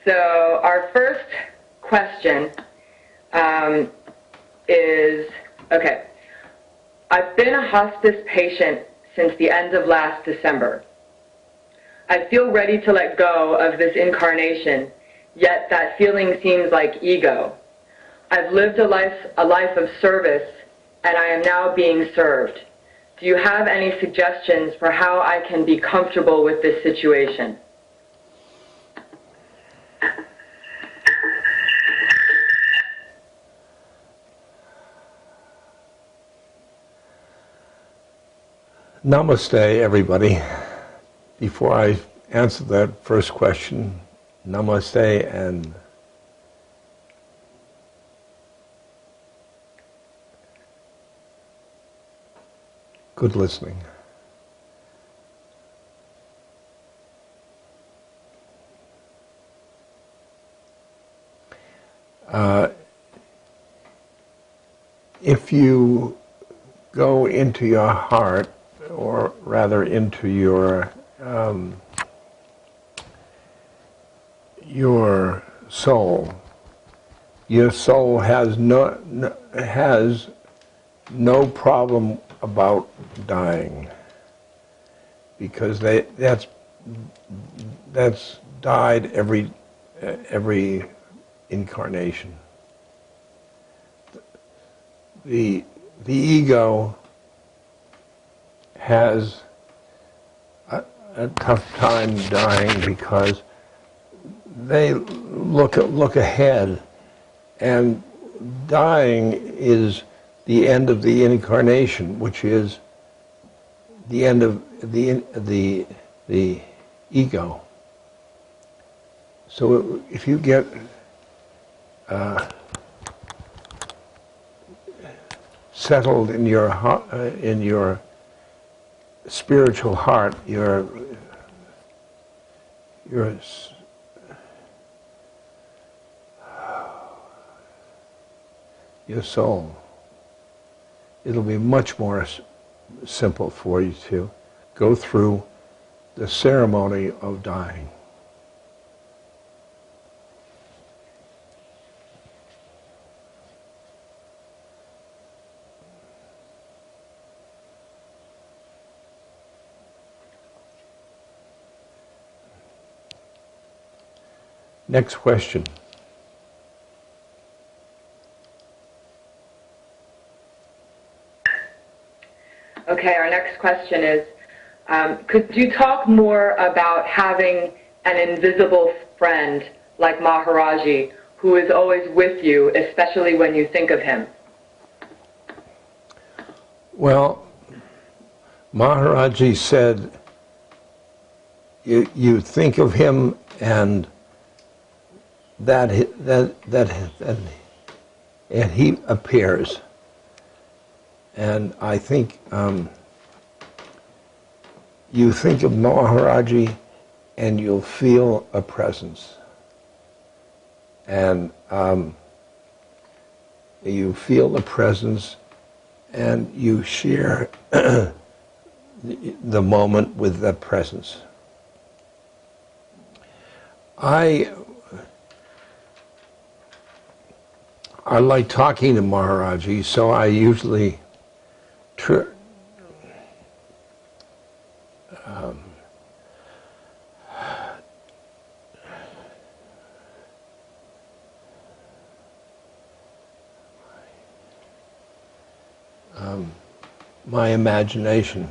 So our first question is, okay, I've been a hospice patient since the end of last December. I feel ready to let go of this incarnation, yet that feeling seems like ego. I've lived a life of service, and I am now being served. Do you have any suggestions for how I can be comfortable with this situation? Namaste, everybody. Before I answer that first question, namaste and good listening. If you go into your heart, or rather into your soul. Your soul has no problem about dying, because that's died every incarnation. The ego has a tough time dying because they look ahead, and dying is the end of the incarnation, which is the end of the ego. So if you get settled in your spiritual heart, your soul, it'll be much more simple for you to go through the ceremony of dying. Next question. Okay, our next question is, could you talk more about having an invisible friend like Maharaji who is always with you, especially when you think of him? Well, Maharaji said, you think of him, and that he appears. And I think you think of Maharaji and you'll feel a presence. And you feel the presence and you share the moment with that presence. I like talking to Maharaji, so I usually my imagination.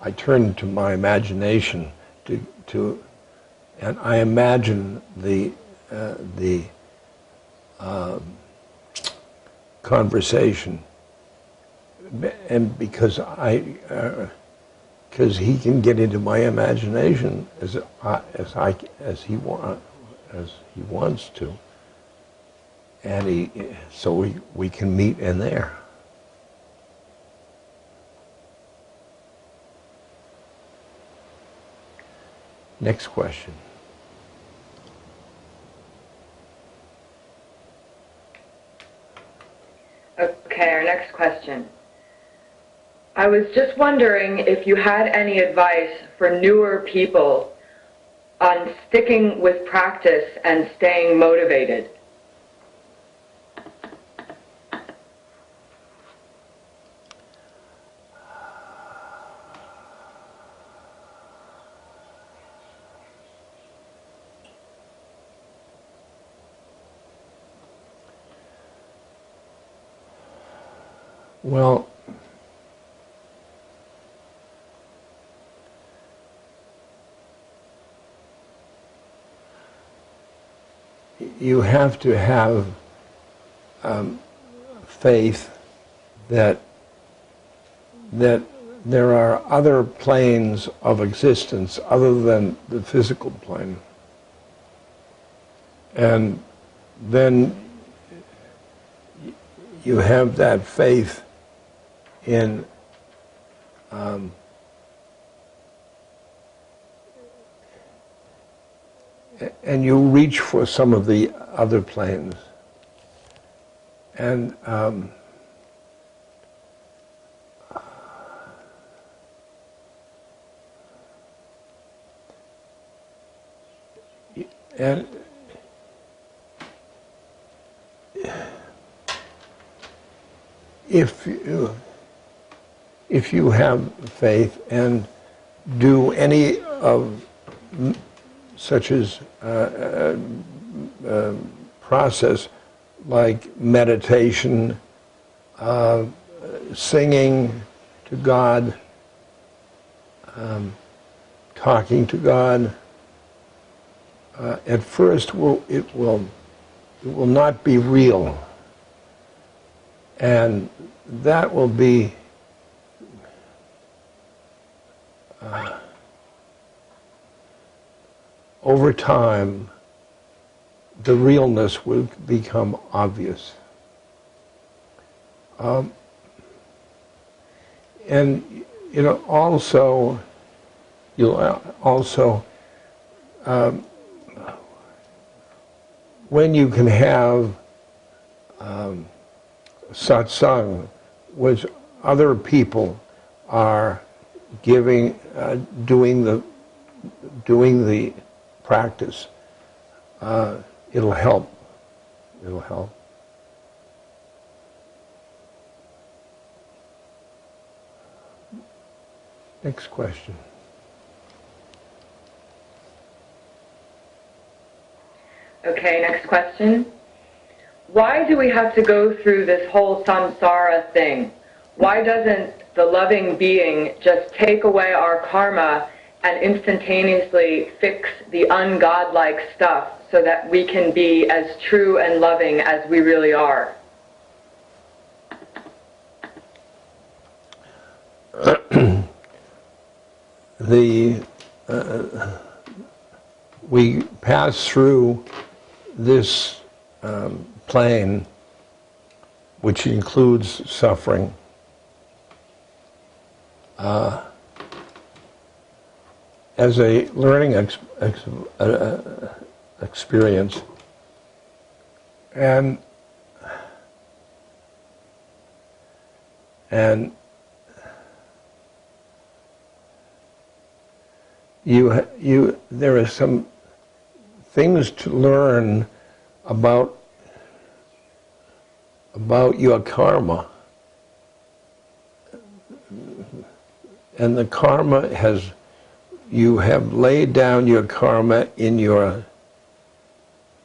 I turn to my imagination to and I imagine the conversation, and because he can get into my imagination as he wants to, and so we can meet in there. Next question. Okay, our next question. I was just wondering if you had any advice for newer people on sticking with practice and staying motivated. Well, you have to have faith that there are other planes of existence other than the physical plane. And then you have that faith in and you reach for some of the other planes. And and if you have faith and do any of such as process like meditation, singing to God, talking to God, at first it will not be real, and that will be over time the realness will become obvious. And also you'll also when you can have satsang, which other people are doing the practice, it'll help. It'll help. Next question. Okay, next question. Why do we have to go through this whole samsara thing? Why doesn't the loving being just take away our karma and instantaneously fix the ungodlike stuff so that we can be as true and loving as we really are? We pass through this plane, which includes suffering, as a learning experience, and there are some things to learn about your karma, and the karma you have laid down your karma in your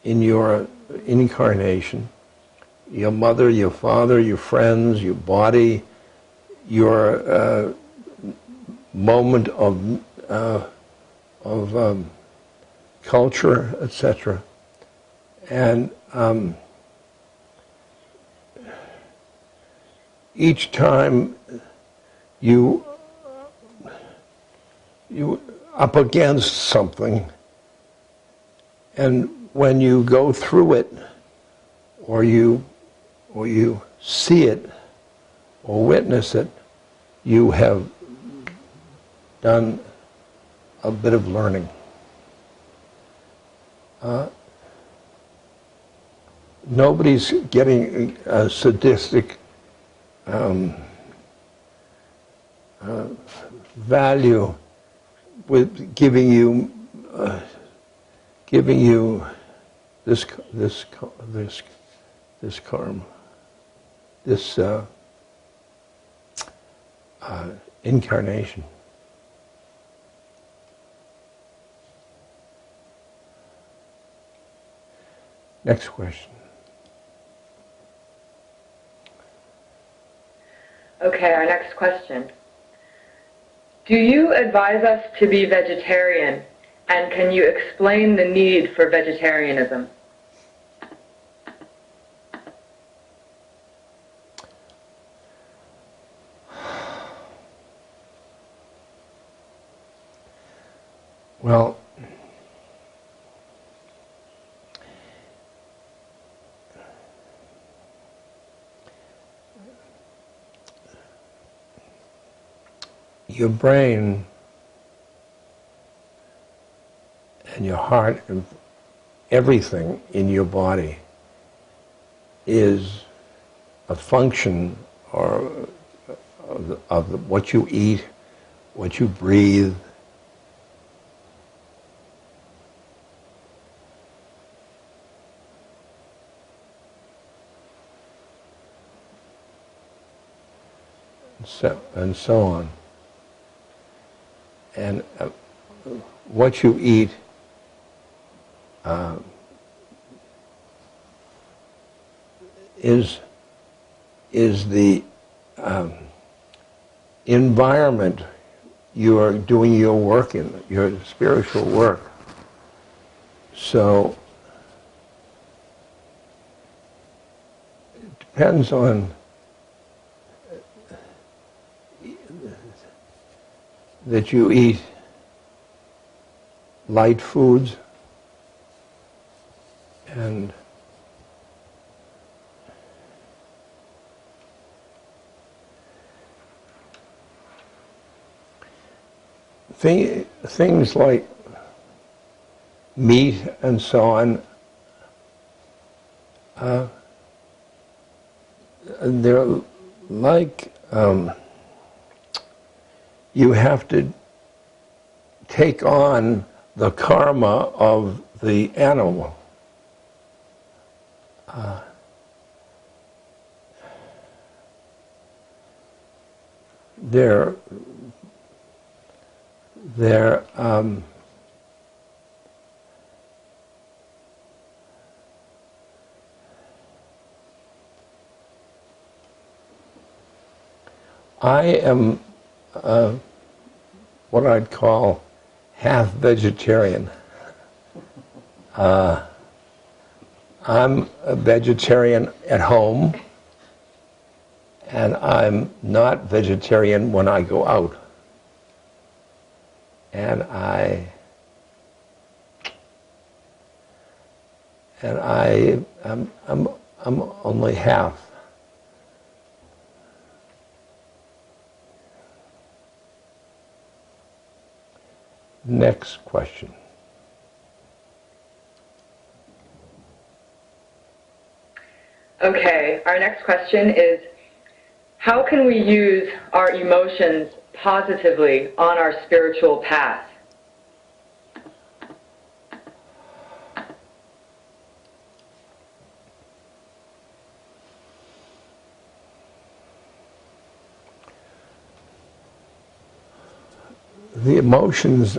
incarnation, your mother, your father, your friends, your body, your moment of culture, etc. And each time you up against something, and when you go through it, or you see it, or witness it, you have done a bit of learning. Nobody's getting a sadistic value with giving you giving you this karma, this incarnation. Next question. Okay, our next question. Do you advise us to be vegetarian, and can you explain the need for vegetarianism? Well, your brain and your heart and everything in your body is a function of what you eat, what you breathe, and so on. And what you eat is the environment you are doing your work in, your spiritual work. So it depends on that you eat light foods and things like meat and so on, they're like you have to take on the karma of the animal. They're I am what I'd call half vegetarian. I'm a vegetarian at home, and I'm not vegetarian when I go out. And I'm only half. Next question. Okay, our next question is, how can we use our emotions positively on our spiritual path? The emotions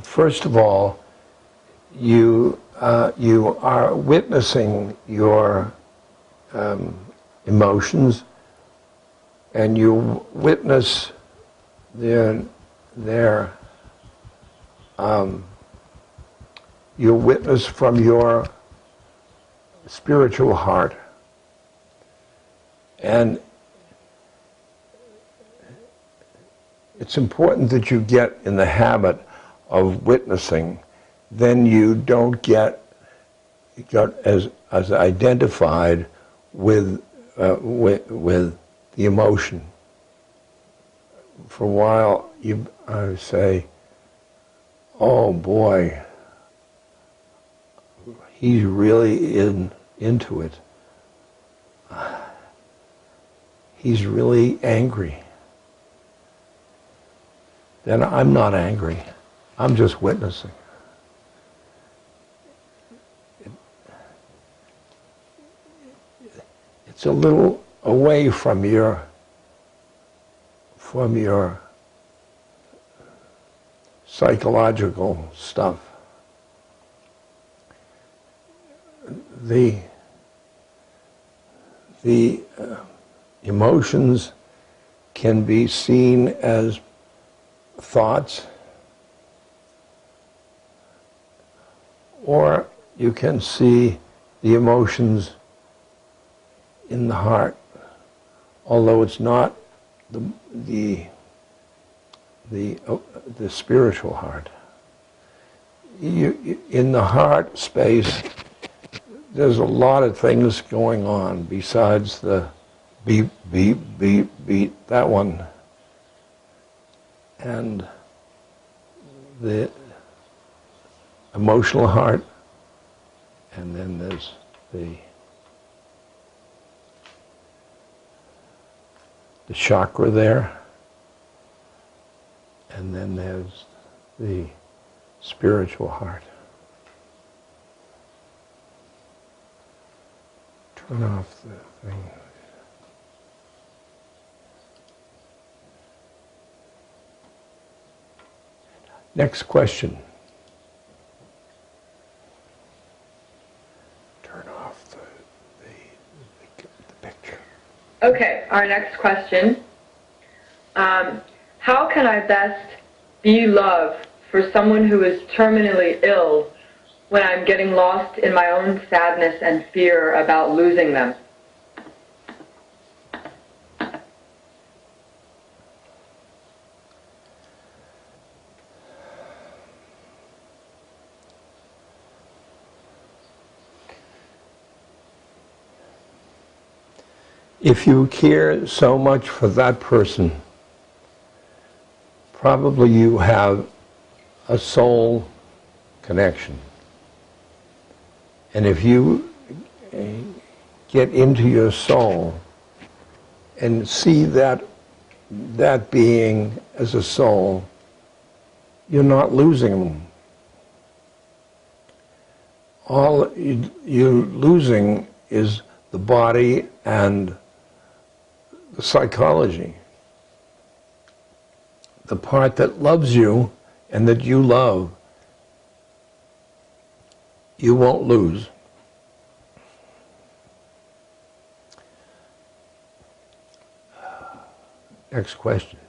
first of all, you are witnessing your emotions, and you witness you witness from your spiritual heart. And it's important that you get in the habit of witnessing. Then you don't get as identified with the emotion. For a while, I say, "Oh boy, he's really into it. He's really angry. then I'm not angry. I'm just witnessing. It's a little away from your psychological stuff. The emotions can be seen as thoughts, or you can see the emotions in the heart, although it's not the spiritual heart. In the heart space, there's a lot of things going on besides the beep, beep, beep, beat, that one. And the emotional heart, and then there's the chakra there, and then there's the spiritual heart. Turn off the thing. Next question. Turn off the picture. Okay, our next question. How can I best be love for someone who is terminally ill when I'm getting lost in my own sadness and fear about losing them? If you care so much for that person, probably you have a soul connection. And if you get into your soul and see that being as a soul, you're not losing them. All you're losing is the body and the psychology. The part that loves you and that you love, you won't lose. Next question.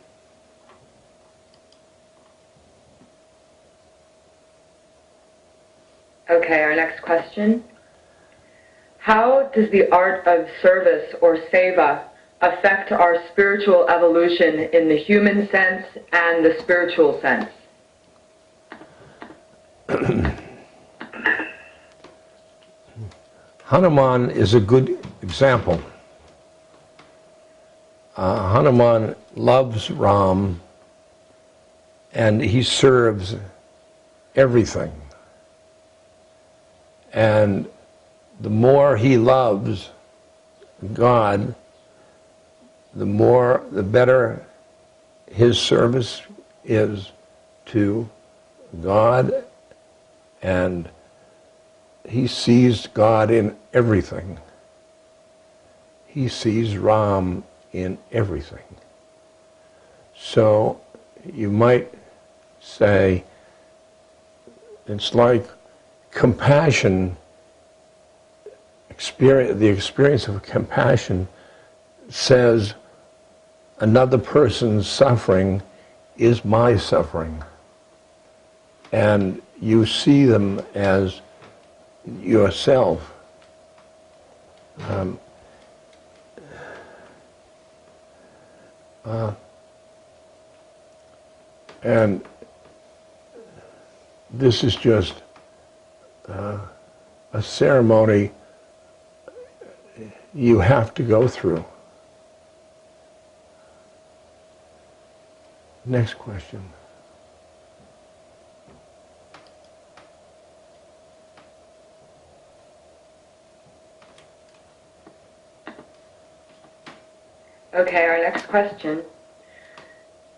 Okay, our next question. How does the art of service or seva affect our spiritual evolution in the human sense and the spiritual sense? Hanuman is a good example. Hanuman loves Ram and he serves everything. And the more he loves God, the better his service is to God, and he sees God in everything. He sees Ram in everything. So you might say it's like compassion, the experience of compassion says another person's suffering is my suffering. And you see them as yourself. And this is just a ceremony you have to go through. Next question. Okay, our next question.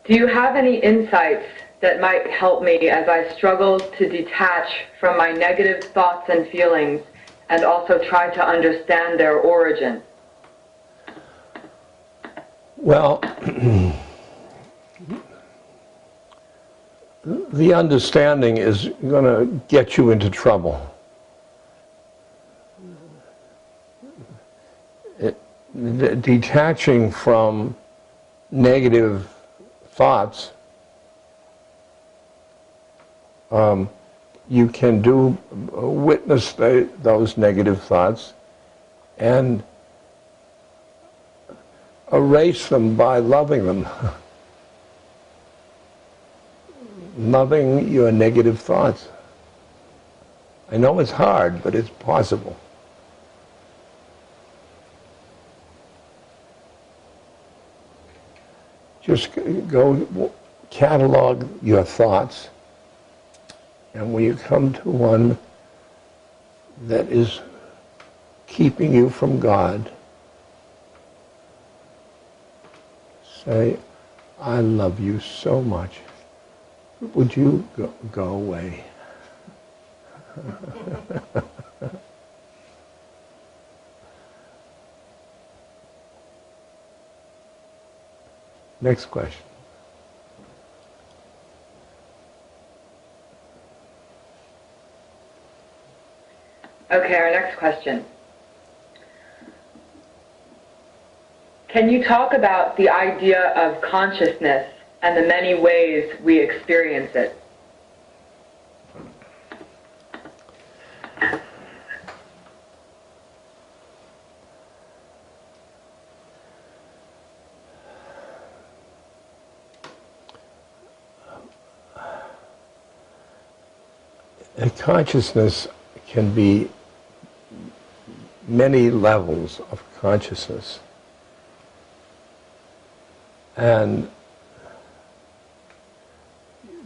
Do you have any insights that might help me as I struggle to detach from my negative thoughts and feelings and also try to understand their origin? Well, the understanding is going to get you into trouble. Detaching from negative thoughts, you can witness those negative thoughts and erase them by loving them. Loving your negative thoughts. I know it's hard, but it's possible. Just go catalog your thoughts, and when you come to one that is keeping you from God, say, I love you so much. Would you go away? Next question. Okay, our next question. Can you talk about the idea of consciousness and the many ways we experience it? And consciousness can be many levels of consciousness. And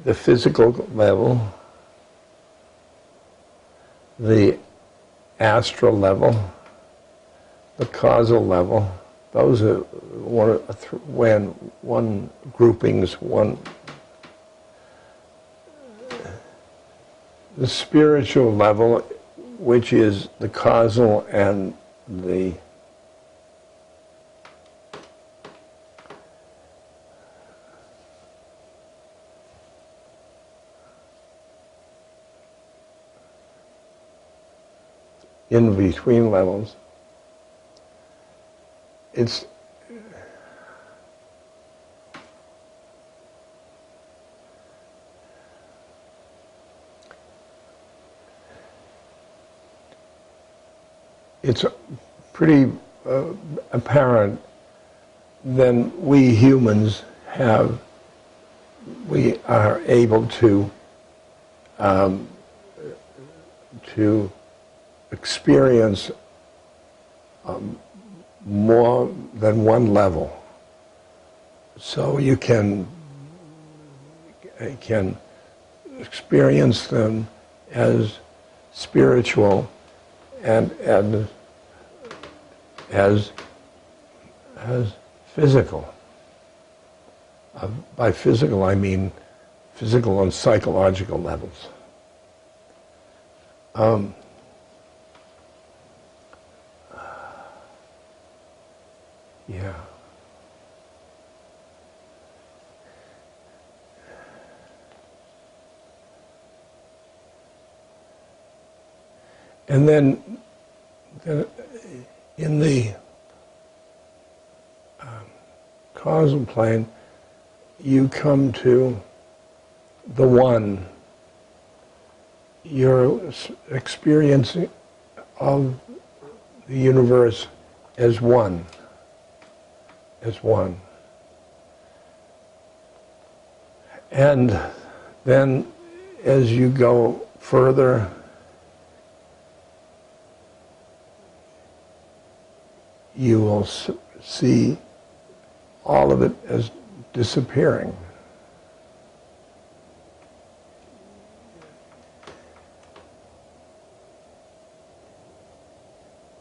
the physical level, the astral level, the causal level, those are one groupings, the spiritual level, which is the causal and the in-between levels. It's pretty apparent that we humans we are able to experience more than one level. So you can experience them as spiritual and as physical. By physical, I mean physical and psychological levels. Yeah. And then in the causal plane, you come to the one. You're experiencing of the universe as one. As one. And then as you go further, you will see all of it as disappearing.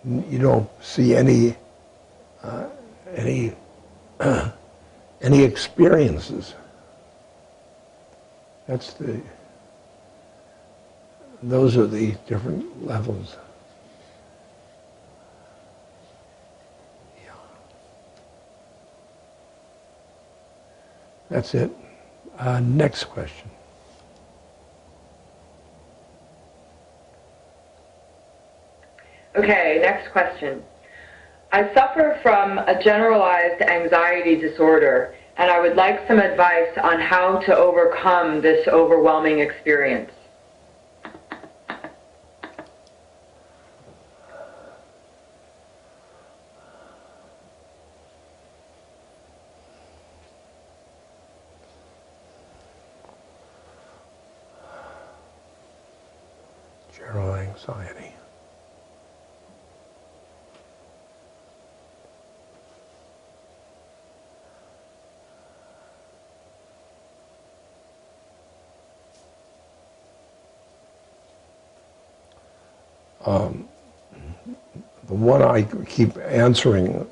You don't see any experiences. those are the different levels. Yeah. That's it. Next question. Okay, next question. I suffer from a generalized anxiety disorder, and I would like some advice on how to overcome this overwhelming experience. General anxiety. The one I keep answering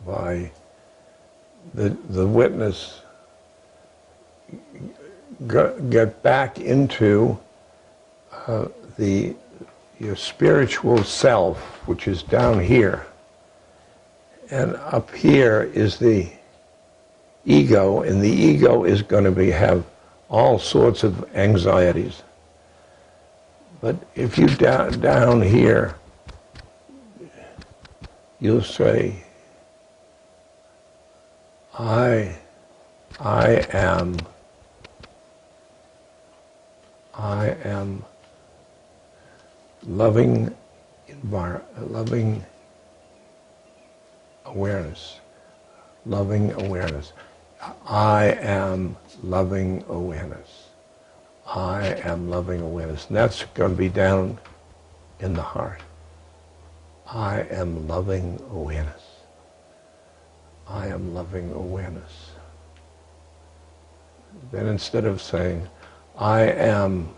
by the witness, get back into your spiritual self, which is down here, and up here is the ego, and the ego is going to have all sorts of anxieties. But if you down here, you'll say, I am loving awareness, loving awareness. I am loving awareness. I am loving awareness. And that's going to be down in the heart. I am loving awareness. I am loving awareness. Then instead of saying, I am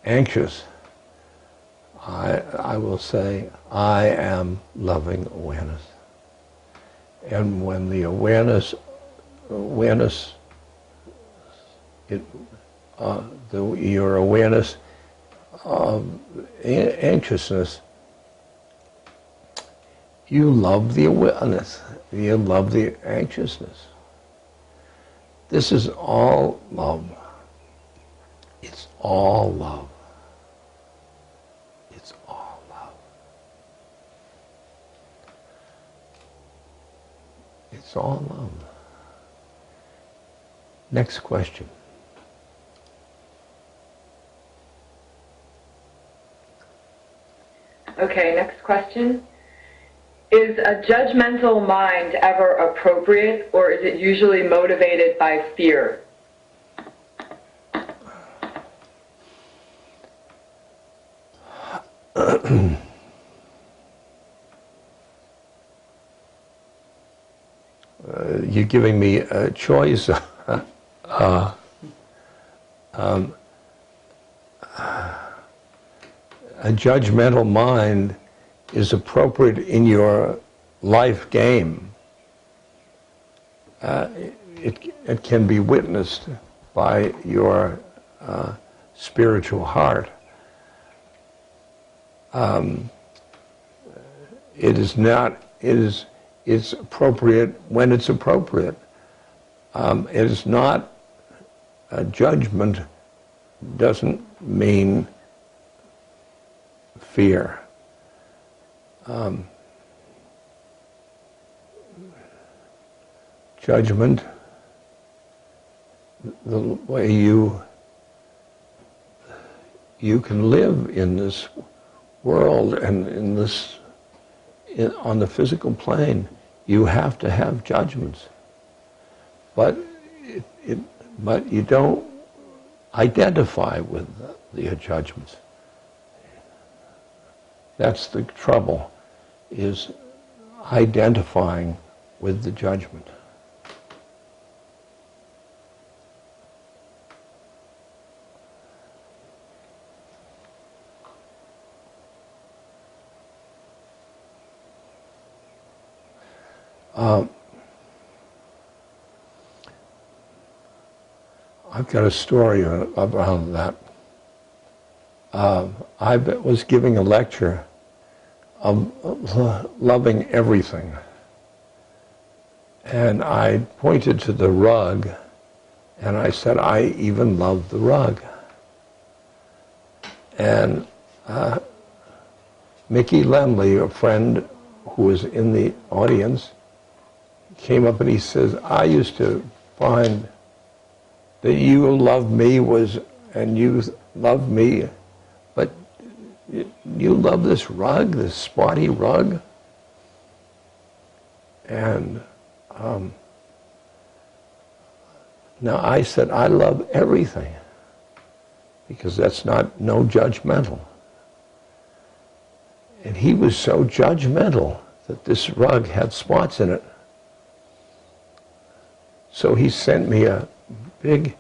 anxious, I will say, I am loving awareness. And when the awareness, your awareness of anxiousness, you love the awareness, you love the anxiousness. This is all love. It's all love. It's all love. It's all love. Next question. Okay, next question. Is a judgmental mind ever appropriate, or is it usually motivated by fear? You're giving me a choice. A judgmental mind is appropriate in your life game. It can be witnessed by your spiritual heart. It's appropriate when it's appropriate. It is not, judgment doesn't mean fear. Judgment, the way you can live in this world and on the physical plane, you have to have judgments. But you don't identify with your judgments. That's the trouble, is identifying with the judgment. I've got a story around that. I was giving a lecture of loving everything. And I pointed to the rug, and I said, I even love the rug. And Mickey Lemley, a friend who was in the audience, came up and he says, I used to find that you love me and you love me, but you love this rug, this spotty rug? And now I said, I love everything, because that's no judgmental. And he was so judgmental that this rug had spots in it. So he sent me a big